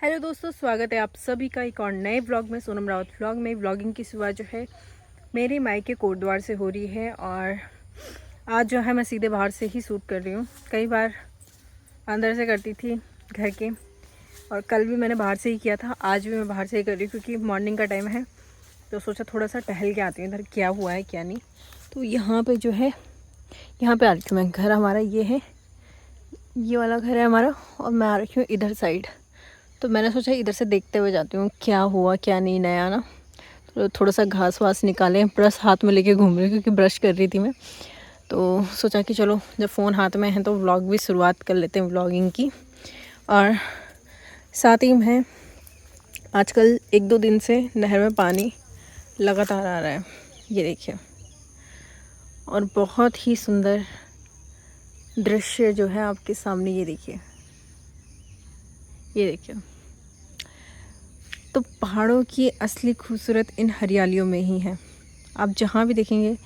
Hello दोस्तों, स्वागत है आप सभी का एक और नए व्लॉग में। सोनम रावत व्लॉग में व्लॉगिंग की शुरुआत जो है मेरे मायके कोटद्वार से हो रही है। और आज जो है मैं सीधे बाहर से ही शूट कर रही हूँ। कई बार अंदर से करती थी घर के, और कल भी मैंने बाहर से ही किया था। आज भी मैं बाहर से ही कर रही हूँ क्योंकि मॉर्निंग का टाइम है, तो सोचा थोड़ा सा टहल के आती हूँ इधर क्या हुआ है क्या नहीं। तो यहाँ पर जो है यहाँ पर आ रही हूँ मैं। घर हमारा ये है, ये वाला घर है हमारा, और मैं आ रही हूँ इधर साइड। तो मैंने सोचा इधर से देखते हुए जाती हूँ क्या हुआ क्या नहीं नया ना। तो थोड़ा सा घास वास निकाले, ब्रश हाथ में लेके घूम रही हूँ क्योंकि ब्रश कर रही थी मैं। तो सोचा कि चलो जब फ़ोन हाथ में है तो व्लॉग भी शुरुआत कर लेते हैं व्लॉगिंग की। और साथ ही में आजकल 1-2 दिन से नहर में पानी लगातार आ रहा है, ये देखिए। और बहुत ही सुंदर दृश्य जो है आपके सामने, ये देखिए, ये देखिए। तो पहाड़ों की असली खूबसूरत इन हरियालियों में ही है। आप जहाँ भी देखेंगे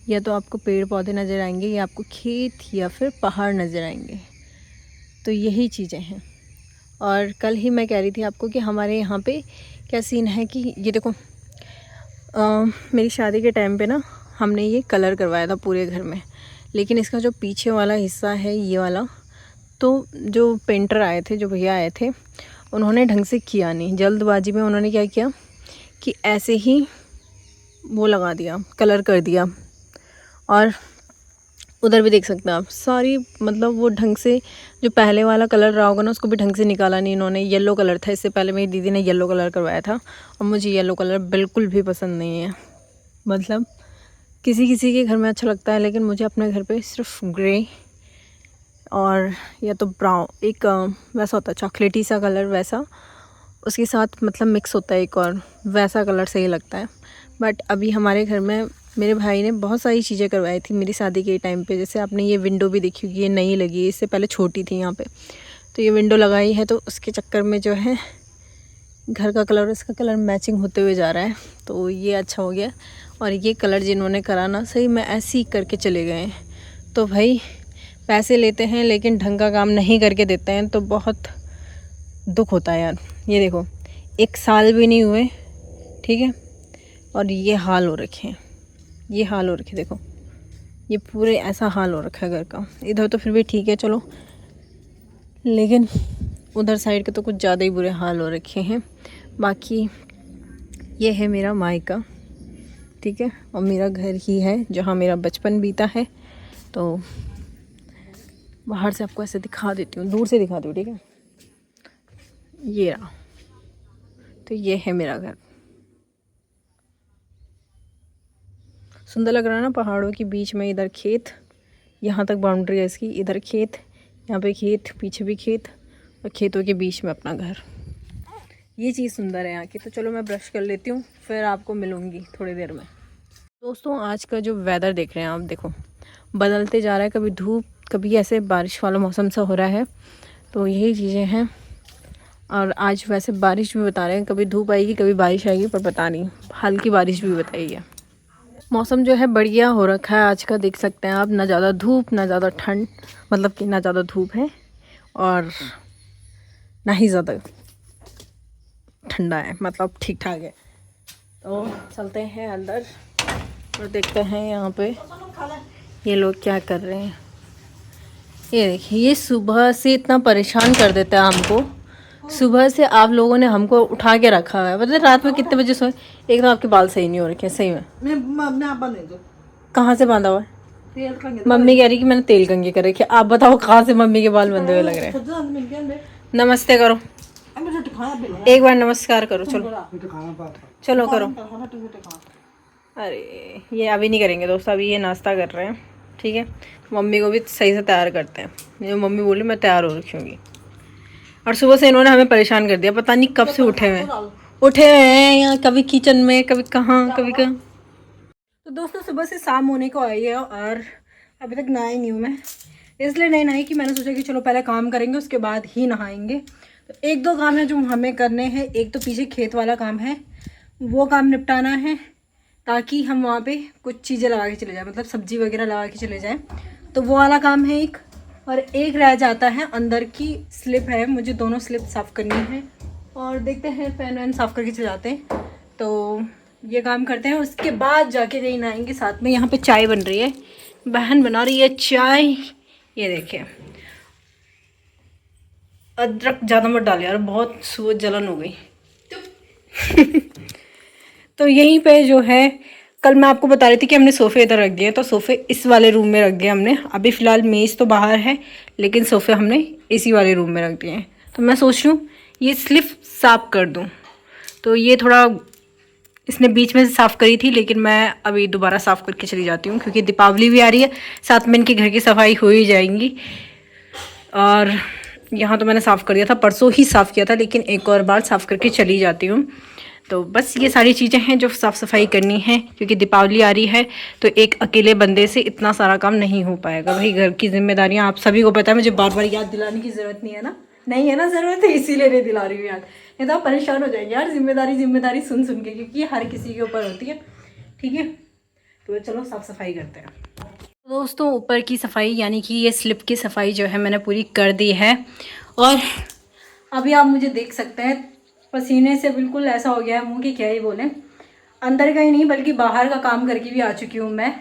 या तो आपको पेड़ पौधे नज़र आएंगे या आपको खेत या फिर पहाड़ नज़र आएंगे। तो यही चीज़ें हैं। और कल ही मैं कह रही थी आपको कि हमारे यहाँ पे क्या सीन है कि ये देखो, मेरी शादी के टाइम पे ना हमने ये कलर करवाया था पूरे घर में। लेकिन इसका जो पीछे वाला हिस्सा है ये वाला, तो जो पेंटर आए थे, जो भैया आए थे, उन्होंने ढंग से किया नहीं। जल्दबाजी में उन्होंने क्या किया कि ऐसे ही वो लगा दिया, कलर कर दिया। और उधर भी देख सकते हैं आप, सारी मतलब वो ढंग से जो पहले वाला कलर रहा होगा ना, उसको भी ढंग से निकाला नहीं इन्होंने। येलो कलर था, इससे पहले मेरी दीदी ने येलो कलर करवाया था, और मुझे येलो कलर बिल्कुल भी पसंद नहीं है। मतलब किसी किसी के घर में अच्छा लगता है, लेकिन मुझे अपने घर पे सिर्फ ग्रे और या तो ब्राउन, एक वैसा होता है चॉकलेटी सा कलर, वैसा उसके साथ मतलब मिक्स होता है एक, और वैसा कलर सही लगता है। बट अभी हमारे घर में मेरे भाई ने बहुत सारी चीज़ें करवाई थी मेरी शादी के टाइम पे। जैसे आपने ये विंडो भी देखी होगी, ये नई लगी है, इससे पहले छोटी थी यहाँ पे। तो ये विंडो लगाई है, तो उसके चक्कर में जो है घर का कलर और इसका कलर मैचिंग होते हुए जा रहा है, तो ये अच्छा हो गया। और ये कलर जिन्होंने करा ना, सही में ऐसे ही करके चले गए हैं। तो भाई पैसे लेते हैं लेकिन ढंग का काम नहीं करके देते हैं, तो बहुत दुख होता है यार। ये देखो, 1 साल भी नहीं हुए, ठीक है, और ये हाल हो रखे हैं, ये हाल हो रखे, देखो ये पूरे ऐसा हाल हो रखा है घर का। इधर तो फिर भी ठीक है चलो, लेकिन उधर साइड के तो कुछ ज़्यादा ही बुरे हाल हो रखे हैं। बाकी ये है मेरा मायका, ठीक है, और मेरा घर ही है जहाँ मेरा बचपन बीता है। तो बाहर से आपको ऐसे दिखा देती हूँ, दूर से दिखाती हूँ, ठीक है। ये रहा, तो ये है मेरा घर। सुंदर लग रहा है ना, पहाड़ों के बीच में, इधर खेत, यहाँ तक बाउंड्री है इसकी, इधर खेत, यहाँ पे खेत, पीछे भी खेत, और खेतों के बीच में अपना घर। ये चीज़ सुंदर है यहाँ की। तो चलो मैं ब्रश कर लेती हूँ, फिर आपको मिलूँगी थोड़ी देर में। दोस्तों आज का जो वेदर देख रहे हैं आप, देखो बदलते जा रहा है, कभी धूप कभी ऐसे बारिश वाला मौसम सा हो रहा है। तो यही चीज़ें हैं। और आज वैसे बारिश भी बता रहे हैं, कभी धूप आएगी कभी बारिश आएगी, पर पता नहीं, हल्की बारिश भी बताई है। मौसम जो है बढ़िया हो रखा है आज का, देख सकते हैं आप। ना ज़्यादा धूप ना ज़्यादा ठंड, मतलब कि ना ज़्यादा धूप है और ना ही ज़्यादा ठंडा है, मतलब ठीक ठाक है। तो चलते हैं अंदर और देखते हैं यहाँ पे ये लोग क्या कर रहे हैं। ये देखिए, ये सुबह से इतना परेशान कर देता है हमको। सुबह से आप लोगों ने हमको उठा के रखा हुआ है। मतलब रात में कितने बजे सोए? एक तो आपके बाल सही नहीं हो रखे, सही में। कहाँ से बांधा हुआ है? मम्मी कह रही कि मैंने तेल कंघी कर रखी है। आप बताओ कहाँ से मम्मी के बाल बंधे हुए लग रहे हैं? नमस्ते करो, एक बार नमस्कार करो, चलो चलो करो। अरे ये अभी नहीं करेंगे दोस्तों, अभी ये नाश्ता कर रहे हैं, ठीक है। मम्मी को भी सही से तैयार करते हैं। मेरी मम्मी बोली मैं तैयार हो रखी होंगी। और सुबह से इन्होंने हमें परेशान कर दिया, पता नहीं कब से उठे हुए हैं यहाँ, कभी किचन में कभी कहाँ कभी कहाँ। तो दोस्तों सुबह से शाम होने को आई है और अभी तक नहाई नहीं हूँ मैं। इसलिए नहीं नहाई कि मैंने सोचा कि चलो पहले काम करेंगे उसके बाद ही नहाएंगे। तो 1-2 काम है जो हमें करने हैं। एक तो पीछे खेत वाला काम है, वो काम निपटाना है, ताकि हम वहाँ पे कुछ चीज़ें लगा के चले जाएँ, मतलब सब्जी वगैरह लगा के चले जाएँ। तो वो वाला काम है एक। और एक रह जाता है, अंदर की स्लिप है, मुझे दोनों स्लिप साफ़ करनी है। और देखते हैं, फैन वैन साफ़ करके चले जाते हैं। तो ये काम करते हैं, उसके बाद जाके कहीं नहाएंगे साथ में। यहाँ पे चाय बन रही है, बहन बना रही है चाय। ये देखिए, अदरक ज़्यादा मत डाल यार, बहुत सूझ जलन हो गई। तो यहीं पे जो है, कल मैं आपको बता रही थी कि हमने सोफ़े इधर रख दिए, तो सोफ़े इस वाले रूम में रख दिए हमने। अभी फ़िलहाल मेज़ तो बाहर है, लेकिन सोफ़े हमने इसी वाले रूम में रख दिए हैं। तो मैं सोच रही हूँ ये स्लिप साफ़ कर दूँ। तो ये थोड़ा इसने बीच में से साफ़ करी थी, लेकिन मैं अभी दोबारा साफ़ करके चली जाती हूँ, क्योंकि दीपावली भी आ रही है, साथ में इनके घर की सफाई हो ही जाएंगी। और यहाँ तो मैंने साफ़ कर दिया था, परसों ही साफ़ किया था, लेकिन एक और बार साफ़ करके चली जाती हूँ। तो बस ये सारी चीज़ें हैं जो साफ़ सफाई करनी है, क्योंकि दीपावली आ रही है, तो एक अकेले बंदे से इतना सारा काम नहीं हो पाएगा। भाई घर की जिम्मेदारियाँ आप सभी को पता है, मुझे बार बार याद दिलाने की ज़रूरत नहीं है ना, नहीं है ना ज़रूरत है, इसीलिए नहीं दिला रही हूँ याद, नहीं तो आप परेशान हो जाएंगे यार जिम्मेदारी सुन सुन के, क्योंकि ये हर किसी के ऊपर होती है। ठीक है, तो चलो साफ़ सफाई करते हैं। दोस्तों, ऊपर की सफाई यानी कि ये स्लिप की सफाई जो है मैंने पूरी कर दी है। और अभी आप मुझे देख सकते हैं, पसीने से बिल्कुल ऐसा हो गया है मुंह की क्या ही बोलें। अंदर का ही नहीं बल्कि बाहर का काम करके भी आ चुकी हूँ मैं,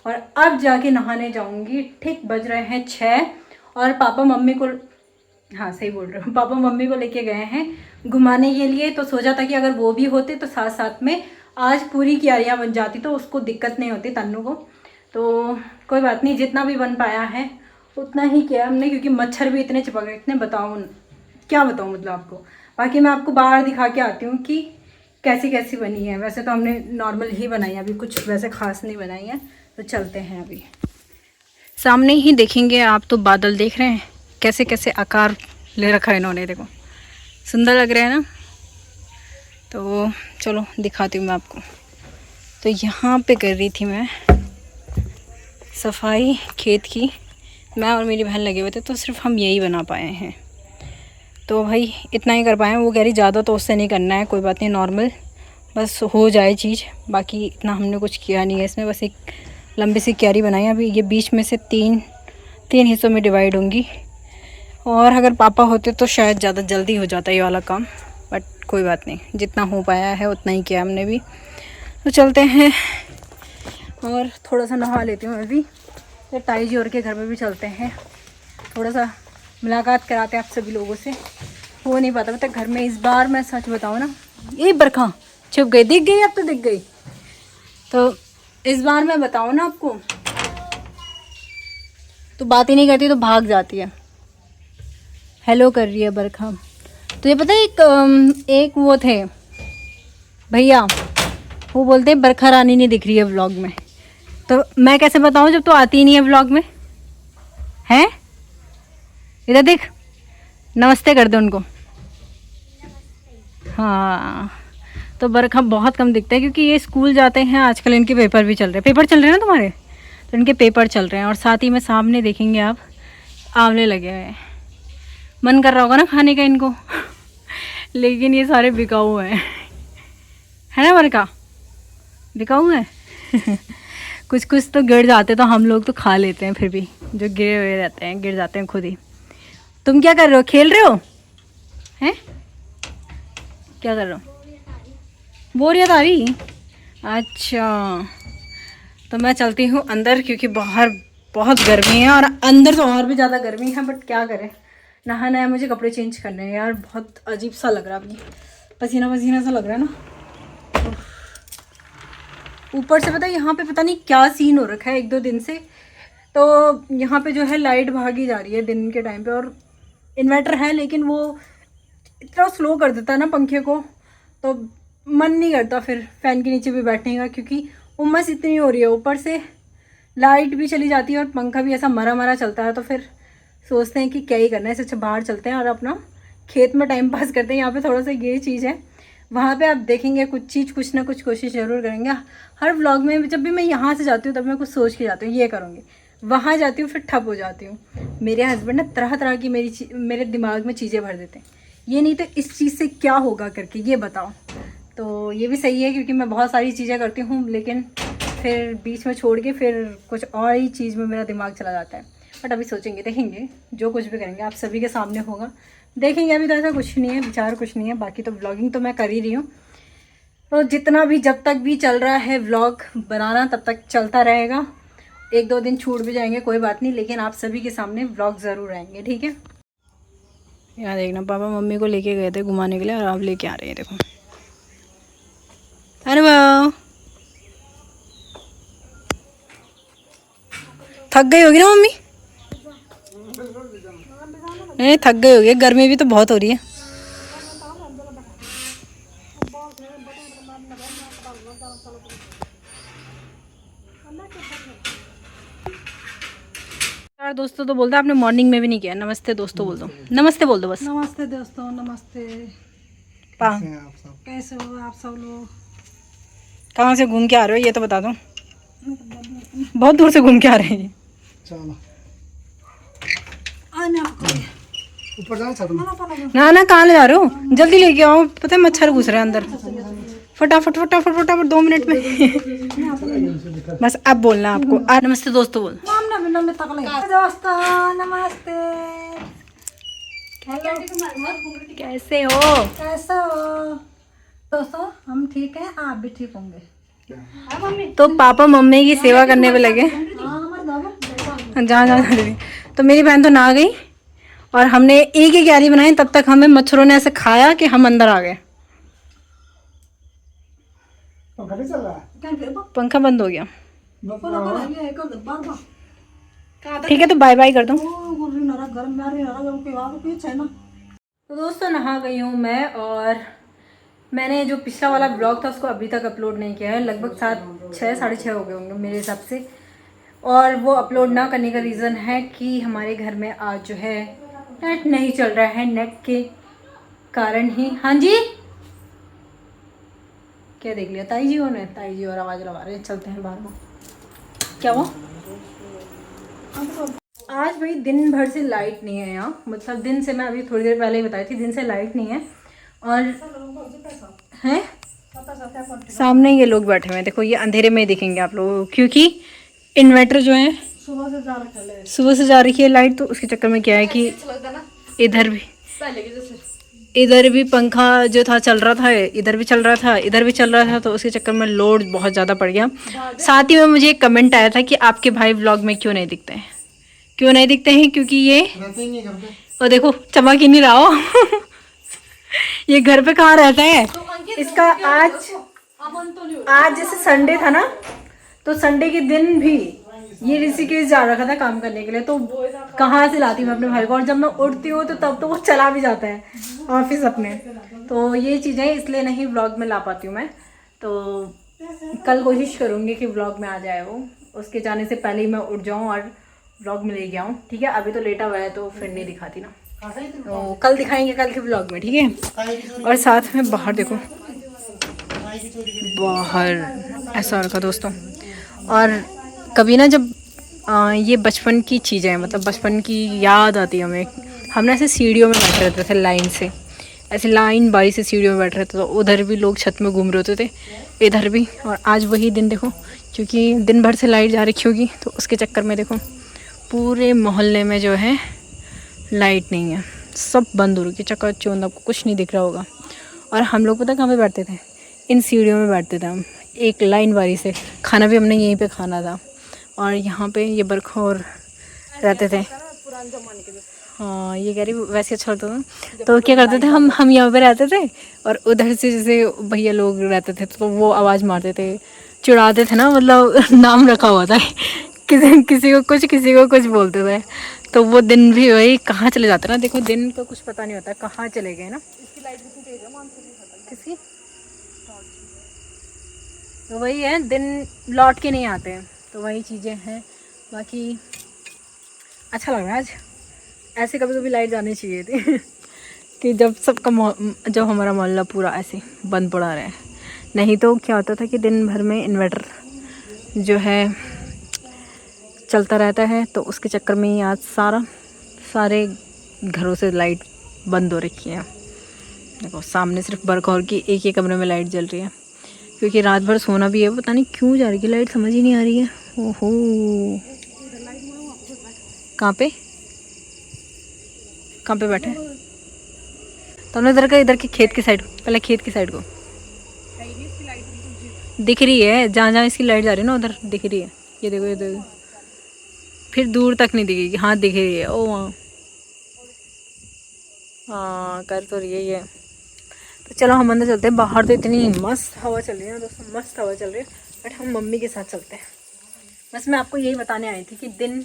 और अब जाके नहाने जाऊँगी। ठीक बज रहे हैं 6, और पापा मम्मी को, हाँ सही बोल रहे हो, पापा मम्मी को लेके गए हैं घुमाने के लिए। तो सोचा था कि अगर वो भी होते तो साथ साथ में आज पूरी क्यारियाँ बन जाती, तो उसको दिक्कत नहीं होती तन्नू को। तो कोई बात नहीं, जितना भी बन पाया है उतना ही किया हमने, क्योंकि मच्छर भी इतने चिपक रहे, इतने बताऊँ क्या बताऊँ मतलब आपको। बाकी मैं आपको बाहर दिखा के आती हूँ कि कैसी कैसी बनी है। वैसे तो हमने नॉर्मल ही बनाई है, अभी कुछ वैसे ख़ास नहीं बनाई है। तो चलते हैं, अभी सामने ही देखेंगे आप तो बादल देख रहे हैं कैसे कैसे आकार ले रखा है इन्होंने, देखो सुंदर लग रहा है ना। तो चलो दिखाती हूँ मैं आपको। तो यहाँ पे कर रही थी मैं सफाई खेत की, मैं और मेरी बहन लगे हुए थे, तो सिर्फ हम यही बना पाए हैं। तो भाई इतना ही कर पाए हैं। वो कह रही ज़्यादा तो उससे नहीं करना है, कोई बात नहीं, नॉर्मल बस हो जाए चीज़, बाकी इतना हमने कुछ किया नहीं है इसमें। बस एक लंबी सी क्यारी बनाई है। अभी ये बीच में से तीन हिस्सों में डिवाइड होंगी, और अगर पापा होते तो शायद ज़्यादा जल्दी हो जाता ये वाला काम, बट कोई बात नहीं, जितना हो पाया है उतना ही किया हमने भी। तो चलते हैं और थोड़ा सा नहा लेती हूँ अभी, तो ताई जी और के घर में भी चलते हैं, थोड़ा सा मुलाकात कराते हैं आप सभी लोगों से। हो नहीं पाता पता घर में, इस बार मैं सच बताऊँ ना, ये बरखा छुप गई, दिख गई, अब तो दिख गई। तो इस बार मैं बताऊँ ना आपको, तो बात ही नहीं करती, तो भाग जाती है, हेलो कर रही है बरखा। तो ये पता है एक वो थे भैया, वो बोलते हैं बरखा रानी नहीं दिख रही है व्लॉग में। तो मैं कैसे बताऊँ जब तो आती ही नहीं है व्लॉग में, हैं? इधर देख, नमस्ते कर दो उनको। हाँ, तो बरखा बहुत कम दिखता है, क्योंकि ये स्कूल जाते हैं आजकल, इनके पेपर भी चल रहे हैं। पेपर चल रहे हैं ना तुम्हारे, तो इनके पेपर चल रहे हैं, और साथ ही में सामने देखेंगे आप आंवले लगे हुए हैं। मन कर रहा होगा ना खाने का इनको लेकिन ये सारे बिकाऊ हैं, है ना बरखा, बिकाऊ है कुछ कुछ तो गिर जाते, तो हम लोग तो खा लेते हैं, फिर भी जो गिरे हुए रहते हैं गिर जाते हैं खुद ही। तुम क्या कर रहे हो, खेल रहे हो हैं? क्या कर रहे हो, बोरियत आ रही? अच्छा, तो मैं चलती हूँ अंदर, क्योंकि बाहर बहुत गर्मी है, और अंदर तो और भी ज़्यादा गर्मी है, बट क्या करें, नहाना है मुझे, कपड़े चेंज करने हैं यार। बहुत अजीब सा लग रहा है, अभी पसीना पसीना सा लग रहा है ना। ऊपर से पता है यहाँ पे पता नहीं क्या सीन हो रखा है 1-2 दिन से, तो यहाँ पे जो है लाइट भागी जा रही है दिन के टाइम पे, और इन्वर्टर है लेकिन वो इतना स्लो कर देता है ना पंखे को, तो मन नहीं करता फिर फ़ैन के नीचे भी बैठने का, क्योंकि उमस इतनी हो रही है, ऊपर से लाइट भी चली जाती है और पंखा भी ऐसा मरा मरा चलता है। तो फिर सोचते हैं कि क्या ही करना है, इससे अच्छा बाहर चलते हैं और अपना खेत में टाइम पास करते हैं। यहाँ पे थोड़ा सा ये चीज़ है, वहाँ पे आप देखेंगे कुछ ना कुछ कोशिश ज़रूर करेंगे। हर व्लॉग में जब भी मैं यहाँ से जाती हूँ तब मैं कुछ सोच के जाती हूँ, ये करूँगी, वहाँ जाती हूँ फिर ठप हो जाती हूँ। मेरे हस्बैंड ना तरह तरह की मेरे दिमाग में चीज़ें भर देते हैं, ये नहीं तो इस चीज़ से क्या होगा करके, ये बताओ। तो ये भी सही है, क्योंकि मैं बहुत सारी चीज़ें करती हूँ, लेकिन फिर बीच में छोड़ के फिर कुछ और ही चीज़ में मेरा दिमाग चला जाता है। बट अभी सोचेंगे, देखेंगे, जो कुछ भी करेंगे आप सभी के सामने होगा, देखेंगे। अभी तो ऐसा कुछ नहीं है, विचार कुछ नहीं है। बाकी तो व्लॉगिंग तो मैं कर ही रही हूँ, तो जितना भी जब तक भी चल रहा है व्लॉग बनाना तब तक चलता रहेगा। 1-2 दिन छूट भी जाएंगे कोई बात नहीं, लेकिन आप सभी के सामने व्लॉग ज़रूर आएंगे, ठीक है। यहाँ देखना, पापा मम्मी को लेके गए थे घुमाने के लिए और आप लेके आ रहे हैं, देखो। अरे वाह, थक गई होगी ना मम्मी? नहीं थक गई होगी, गर्मी भी तो बहुत हो रही है। यार दोस्तों तो बोलता आपने मॉर्निंग में भी नहीं किया। नमस्ते दोस्तों बोल दो, नमस्ते बोल दो बस। नमस्ते दोस्तों, नमस्ते। कैसे हो आप सब लोग? कहाँ से घूम के आ रहे हो ये तो बता दो। बहुत दूर से घूम के आ रहे हैं। चलो ऊपर जाना छत में। ना कहाँ ले जा रहे हो? जल्दी लेके आओ, पता है मच्छर घुस रहे हैं अंदर। फटाफट फटाफट फटाफट 2 मिनट में। बस अब बोलना आपको। नमस्ते दोस्तों बोल। दोस्तों नमस्ते। कैसे हो? कैसे हो दोस्तों? हम ठीक हैं, आप भी ठीक होंगे। तो पापा मम्मी की सेवा करने पे लगे। जहाँ तो मेरी बहन तो नहा गई और हमने एक ही क्यारी बनाई, तब तक हमें मच्छरों ने ऐसे खाया कि हम अंदर आ गए। पंखा नहीं चल रहा है? पंखा बंद हो गया। ठीक है तो बाय बाय कर दो। तो दोस्तों नहा गई हूँ मैं, और मैंने जो पिछला वाला ब्लॉग था उसको अभी तक अपलोड नहीं किया है। लगभग 7-6 साढ़े 6 हो गए होंगे मेरे हिसाब से। और वो अपलोड ना करने का रीज़न है कि हमारे घर में आज जो है नेट नहीं चल रहा है। नेट के कारण ही। हाँ जी क्या देख लिया? ताई जी हो ने, ताई जी और आवाज़ लगा रहे हैं। चलते हैं बाहर में। क्या वो आज भाई दिन भर से लाइट नहीं है यहाँ। मतलब दिन से, मैं अभी थोड़ी देर पहले ही बताई थी, दिन से लाइट नहीं है। और हैं सामने ये लोग बैठे हुए हैं, देखो ये अंधेरे में ही दिखेंगे आप लोगों को, क्योंकि इन्वर्टर जो है सुबह से जा रही है लाइट। तो उसके चक्कर में क्या है कि इधर भी पंखा जो था चल रहा था, इधर भी चल रहा था, इधर भी चल रहा था। तो उसके चक्कर में लोड बहुत ज़्यादा पड़ गया। साथ ही में मुझे एक कमेंट आया था कि आपके भाई व्लॉग में क्यों नहीं दिखते हैं? क्यों नहीं दिखते हैं? क्योंकि ये और देखो चमक ही नहीं रहा हो। ये घर पे कहाँ रहता है? इसका आज जैसे संडे था ना, तो संडे के दिन भी ये ऋषिकेश जा रखा था काम करने के लिए। तो कहाँ से लाती मैं अपने भाई को? और जब मैं उठती हूँ तो तब तो वो चला भी जाता है ऑफिस अपने। तो ये चीज़ें इसलिए नहीं व्लॉग में ला पाती हूँ मैं। तो कल कोशिश करूँगी कि व्लॉग में आ जाए वो। उसके जाने से पहले ही मैं उठ जाऊँ और व्लॉग में ले गया हूँ, ठीक है। अभी तो लेटा हुआ है तो फिर नहीं दिखाती ना, तो कल दिखाएंगे कल के व्लॉग में, ठीक है। और साथ में बाहर देखो, बाहर ऐसा रखा दोस्तों। और कभी ना जब ये बचपन की चीज़ें, मतलब बचपन की याद आती है हमें। हम ना ऐसे सीढ़ियों में बैठे रहते थे लाइन से, ऐसे लाइन बारी से सीढ़ियों में बैठ रहे थे। तो उधर भी लोग छत में घूम रहे होते थे, इधर भी। और आज वही दिन देखो, क्योंकि दिन भर से लाइट जा रखी होगी तो उसके चक्कर में देखो पूरे मोहल्ले में जो है लाइट नहीं है, सब बंद हो रही, चकाचौंध, आपको कुछ नहीं दिख रहा होगा। और हम लोग पता कहाँ पे बैठते थे? इन सीढ़ियों में बैठते थे हम, एक लाइन बारी से। खाना भी हमने यहीं पे खाना था। और यहाँ पे ये बरखोर रहते थे। हाँ ये कह रही वैसे अच्छा लगता था। तो क्या करते थे हम यहाँ पे रहते थे और उधर से जैसे भैया लोग रहते थे तो वो आवाज़ मारते थे, चिढ़ाते थे ना, मतलब नाम रखा हुआ था। किसी को कुछ बोलते थे। तो वो दिन भी वही कहाँ चले जाते ना, देखो दिन का कुछ पता नहीं होता कहाँ चले गए ना। किसकी? तो वही है, दिन लौट के नहीं आते हैं। तो वही चीज़ें हैं। बाकी अच्छा लग रहा है आज। ऐसे कभी कभी लाइट जानी चाहिए थी। कि जब जब हमारा मोहल्ला पूरा ऐसे बंद पड़ा रहे। नहीं तो क्या होता था कि दिन भर में इन्वर्टर जो है चलता रहता है। तो उसके चक्कर में ही आज सारे घरों से लाइट बंद हो रखी है। देखो सामने सिर्फ बरखौर की एक ही कमरे में लाइट जल रही है, क्योंकि रात भर सोना भी है। पता नहीं क्यों जा रही है लाइट, समझ ही नहीं आ रही है। ओहो कहाँ पे बैठे? तो इधर का, इधर के खेत की साइड, पहले खेत की साइड को दिख रही है, जहाँ जहाँ इसकी लाइट जा रही है ना उधर दिख रही है। ये देखो, ये देखो, फिर दूर तक नहीं दिखेगी। हाँ दिख रही है, ओ वहाँ, हाँ कर तो रही है ये। तो चलो हम अंदर चलते हैं। बाहर तो इतनी मस्त हवा चल रही है ना दोस्तों, मस्त हवा चल रही है, बट हम मम्मी के साथ चलते हैं। बस मैं आपको यही बताने आई थी कि दिन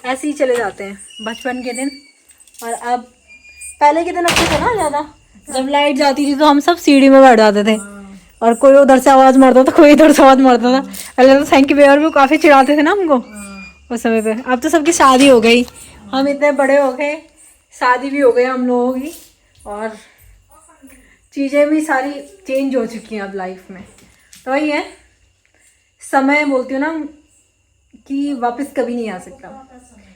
ऐसे ही चले जाते हैं, बचपन के दिन। और अब पहले के दिन अच्छे थे ना ज़्यादा, जब लाइट जाती थी तो हम सब सीढ़ी में बैठ जाते थे, और कोई उधर से आवाज़ मारता था, कोई इधर से आवाज़ मारता था। पहले तो थैंक यू बेयर भी काफ़ी चिढ़ाते थे ना हमको उस समय पे। अब तो सबकी शादी हो गई, हम इतने बड़े हो गए, शादी भी हो गई हम लोगों की, और चीज़ें भी सारी चेंज हो चुकी हैं अब लाइफ में। तो वही है, समय बोलती हूँ ना कि वापस कभी नहीं आ सकता,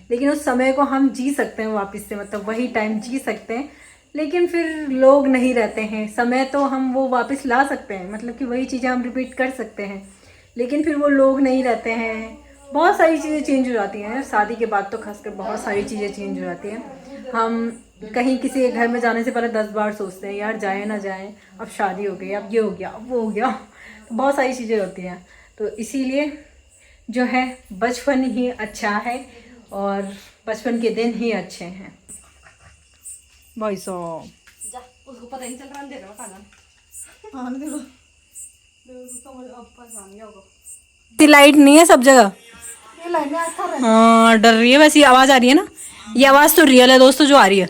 लेकिन उस समय को हम जी सकते हैं वापस से, मतलब वही टाइम जी सकते हैं। लेकिन फिर लोग नहीं रहते हैं, समय तो हम वो वापस ला सकते हैं, मतलब कि वही चीज़ें हम रिपीट कर सकते हैं, लेकिन फिर वो लोग नहीं रहते हैं। बहुत सारी चीज़ें चेंज हो जाती हैं शादी के बाद, तो खासकर बहुत सारी चीज़ें चेंज हो जाती हैं। हम कहीं किसी के घर में जाने से पहले 10 बार सोचते हैं, यार जाए ना जाए, अब शादी हो गई, अब ये हो गया, अब वो हो गया, तो बहुत सारी चीज़ें होती हैं। तो इसीलिए जो है बचपन ही अच्छा है, और बचपन के दिन ही अच्छे हैं भाई साहब। उसको पता नहीं चल रहा अंधेरे में खाना। हाँ देखो, लाइट नहीं है सब जगह। ये लाइन में अच्छा रहा। हाँ डर रही है, वैसे आवाज़ आ रही है ना, ये आवाज़ तो रियल है दोस्तों जो आ रही है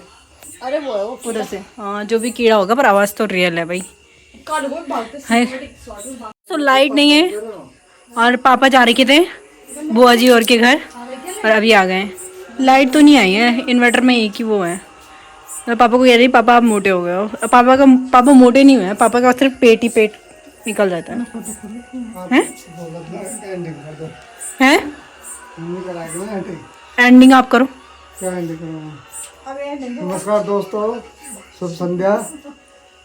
अरे वो है वो उधर से। हाँ जो भी कीड़ा होगा, पर आवाज़ तो रियल है भाई। काल को भागते है तो लाइट नहीं है, और पापा जा रहे थे बुआ जी और के घर, और अभी आ गए। लाइट तो नहीं आई है, इन्वर्टर में एक ही वो है। मैं पापा को कह रही, पापा आप मोटे हो गए हो। पापा मोटे नहीं हुए हैं, पापा का सिर्फ पेट ही पेट निकल जाता है ना। हैं एंडिंग आप करो। क्या एंडिंग करूँ? नमस्कार दोस्तों, शुभ संध्या।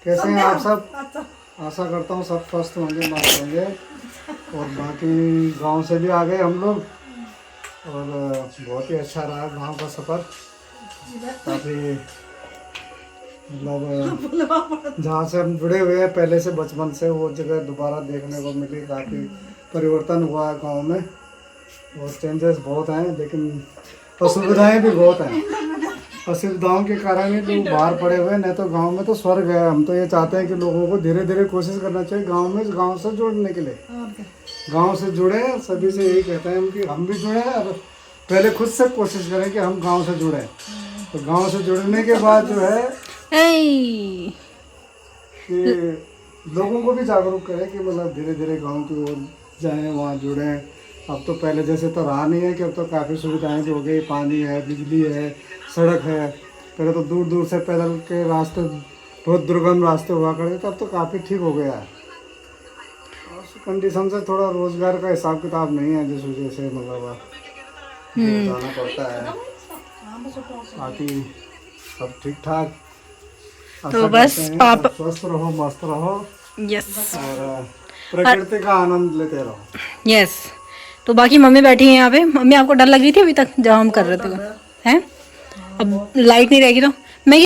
कैसे हैं आप सब? आशा करता हूँ सब स्वस्थ होंगे, मस्त होंगे। और बाकी गांव से भी आ गए हम लोग, और बहुत ही अच्छा रहा गांव का सफ़र। काफ़ी मतलब जहाँ से हम जुड़े हुए हैं पहले से, बचपन से, वो जगह दोबारा देखने को मिली। काफ़ी परिवर्तन हुआ है गांव में, और चेंजेस बहुत हैं, लेकिन असुविधाएं भी बहुत हैं। असुविधाओं के कारण ही लोग बाहर पड़े हुए हैं, नहीं तो गांव में तो स्वर्ग है। हम तो ये चाहते हैं कि लोगों को धीरे धीरे कोशिश करना चाहिए गांव में, गांव से जुड़ने के लिए। गांव से जुड़े, सभी से यही कहते हैं कि हम भी जुड़े हैं, और पहले खुद से कोशिश करें कि हम गांव से जुड़ें। तो गांव से जुड़ने के बाद जो है कि लोगों को भी जागरूक करें कि मतलब धीरे धीरे गांव की ओर जाएं, वहाँ जुड़ें। अब तो पहले जैसे तो रहा नहीं है, कि अब तो काफ़ी सुविधाएं भी हो गई, पानी है, बिजली है, सड़क है। पहले तो दूर दूर से पैदल के रास्ते, बहुत दुर्गम रास्ते हुआ करते थे, अब तो काफ़ी ठीक हो गया है। और कंडीशन से थोड़ा रोजगार का हिसाब किताब नहीं है, जिस वजह से मतलब जाना पड़ता है। बाकी सब ठीक ठाक। तो बस पापा स्वस्थ रहो, मस्त रहो, यस, और प्रकृति का आनंद लेते रहो। यस। तो बाकी मम्मी बैठी है यहाँ पे। मम्मी आपको डर लग रही थी अभी तक जब हम कर रहे थे हैं? अब लाइट नहीं रहेगी तो मैं